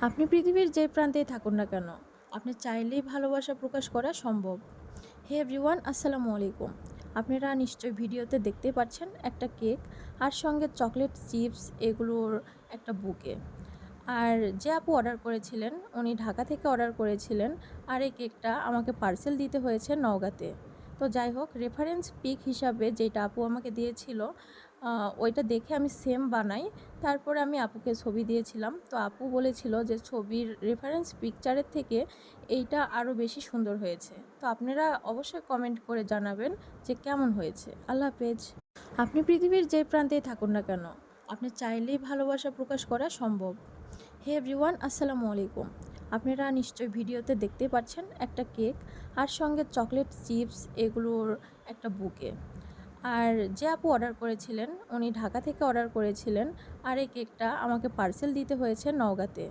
আপনি পৃথিবীর যে প্রান্তেই থাকুন না কেন, আপনি চাইলেই ভালোবাসা প্রকাশ করা সম্ভব। হে এভরিওয়ান, আসসালামু আলাইকুম। আপনারা নিশ্চয়ই ভিডিওতে দেখতে পাচ্ছেন একটা কেক আর সঙ্গে চকলেট চিপস এগুলোর একটা বুকে। আর যে আপু অর্ডার করেছিলেন উনি ঢাকা থেকে অর্ডার করেছিলেন, আর এই কেকটা আমাকে পার্সেল দিতে হয়েছে নওগাঁতে। তো যাই হোক, রেফারেন্স পিক হিসাবে যেটা আপু আমাকে দিয়েছিল ওইটা দেখে আমি সেম বানাই। তারপরে আমি আপুকে ছবি দিয়েছিলাম, তো আপু বলেছিল যে ছবির রেফারেন্স পিকচারের থেকে এইটা আরও বেশি সুন্দর হয়েছে। তো আপনারা অবশ্যই কমেন্ট করে জানাবেন যে কেমন হয়েছে। আল্লাহ হাফেজ। আপনি পৃথিবীর যে প্রান্তেই থাকুন না কেন, আপনি চাইলেই ভালোবাসা প্রকাশ করা সম্ভব। হে এভরিওয়ান, আসসালামু আলাইকুম। আপনারা নিশ্চয়ই ভিডিওতে দেখতে পাচ্ছেন একটা কেক আর সঙ্গে চকলেট চিপস এগুলোর একটা বুকে। আর যে আপু অর্ডার করেছিলেন উনি ঢাকা থেকে অর্ডার করেছিলেন, আর এই কেকটা আমাকে পার্সেল দিতে হয়েছে নওগাঁতে।